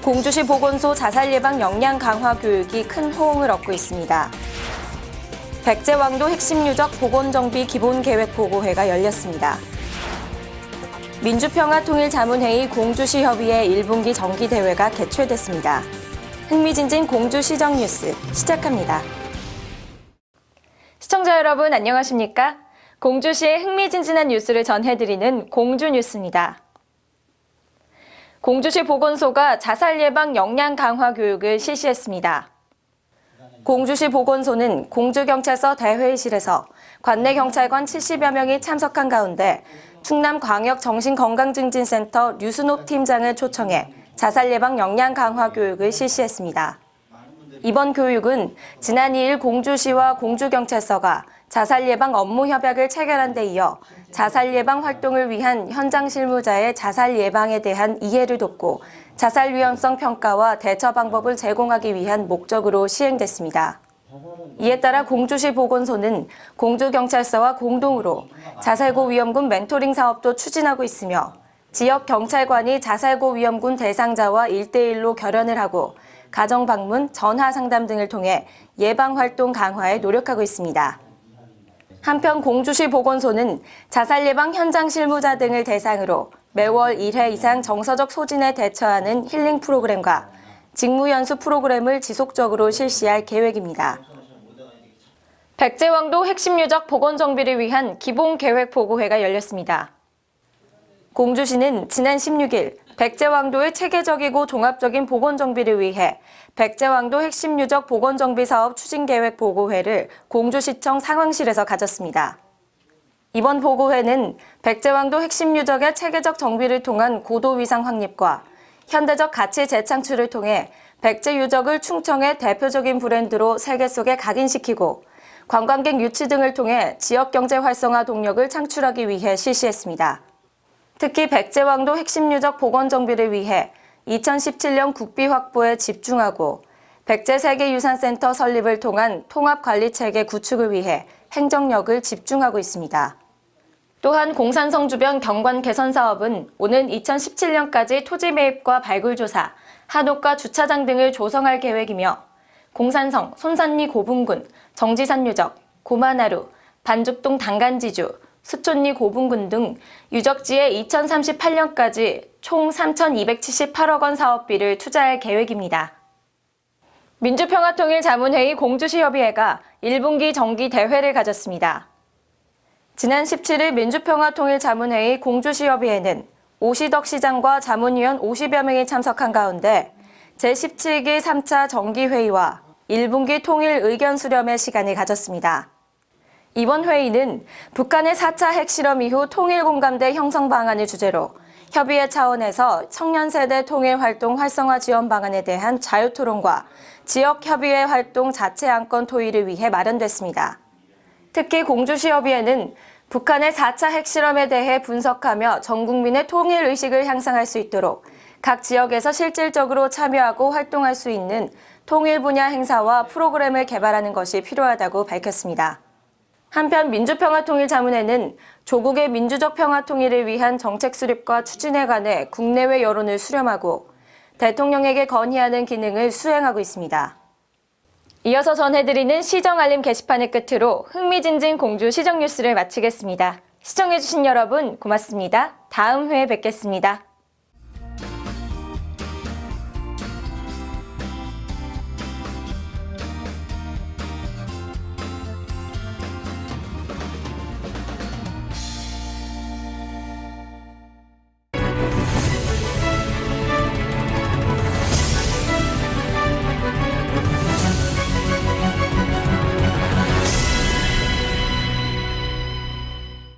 공주시 보건소 자살 예방 역량 강화 교육이 큰 호응을 얻고 있습니다. 백제왕도 핵심 유적 보건정비 기본계획 보고회가 열렸습니다. 민주평화통일자문회의 공주시 협의회 1분기 정기대회가 개최됐습니다. 흥미진진 공주시정 뉴스 시작합니다. 시청자 여러분 안녕하십니까? 공주시의 흥미진진한 뉴스를 전해드리는 공주뉴스입니다. 공주시 보건소가 자살 예방 역량 강화 교육을 실시했습니다. 공주시 보건소는 공주경찰서 대회의실에서 관내 경찰관 70여 명이 참석한 가운데 충남광역정신건강증진센터 류순옥 팀장을 초청해 자살 예방 역량 강화 교육을 실시했습니다. 이번 교육은 지난 2일 공주시와 공주경찰서가 자살 예방 업무 협약을 체결한 데 이어 자살 예방 활동을 위한 현장 실무자의 자살 예방에 대한 이해를 돕고 자살 위험성 평가와 대처 방법을 제공하기 위한 목적으로 시행됐습니다. 이에 따라 공주시 보건소는 공주경찰서와 공동으로 자살고 위험군 멘토링 사업도 추진하고 있으며 지역 경찰관이 자살고 위험군 대상자와 1대1로 결연을 하고 가정 방문, 전화 상담 등을 통해 예방 활동 강화에 노력하고 있습니다. 한편 공주시 보건소는 자살 예방 현장 실무자 등을 대상으로 매월 1회 이상 정서적 소진에 대처하는 힐링 프로그램과 직무 연수 프로그램을 지속적으로 실시할 계획입니다. 백제왕도 핵심 유적 복원 정비를 위한 기본 계획 보고회가 열렸습니다. 공주시는 지난 16일 백제왕도의 체계적이고 종합적인 복원 정비를 위해 백제왕도 핵심 유적 복원 정비 사업 추진 계획 보고회를 공주시청 상황실에서 가졌습니다. 이번 보고회는 백제왕도 핵심 유적의 체계적 정비를 통한 고도 위상 확립과 현대적 가치 재창출을 통해 백제 유적을 충청의 대표적인 브랜드로 세계 속에 각인시키고 관광객 유치 등을 통해 지역 경제 활성화 동력을 창출하기 위해 실시했습니다. 특히 백제왕도 핵심 유적 복원 정비를 위해 2017년 국비 확보에 집중하고 백제세계유산센터 설립을 통한 통합관리체계 구축을 위해 행정력을 집중하고 있습니다. 또한 공산성 주변 경관 개선 사업은 오는 2017년까지 토지 매입과 발굴조사, 한옥과 주차장 등을 조성할 계획이며 공산성, 손산리 고분군, 정지산 유적, 고만하루, 반죽동 당간지주, 수촌리 고분군 등 유적지에 2038년까지 총 3,278억 원 사업비를 투자할 계획입니다. 민주평화통일자문회의 공주시협의회가 1분기 정기대회를 가졌습니다. 지난 17일 민주평화통일자문회의 공주시협의회는 오시덕 시장과 자문위원 50여 명이 참석한 가운데 제17기 3차 정기회의와 1분기 통일 의견 수렴의 시간을 가졌습니다. 이번 회의는 북한의 4차 핵실험 이후 통일공감대 형성 방안을 주제로 협의회 차원에서 청년세대 통일활동 활성화 지원 방안에 대한 자유토론과 지역협의회 활동 자체 안건 토의를 위해 마련됐습니다. 특히 공주시협의회는 북한의 4차 핵실험에 대해 분석하며 전 국민의 통일의식을 향상할 수 있도록 각 지역에서 실질적으로 참여하고 활동할 수 있는 통일 분야 행사와 프로그램을 개발하는 것이 필요하다고 밝혔습니다. 한편 민주평화통일자문회는 조국의 민주적 평화 통일을 위한 정책 수립과 추진에 관해 국내외 여론을 수렴하고 대통령에게 건의하는 기능을 수행하고 있습니다. 이어서 전해드리는 시정알림 게시판을 끝으로 흥미진진 공주 시정 뉴스를 마치겠습니다. 시청해주신 여러분 고맙습니다. 다음 회에 뵙겠습니다.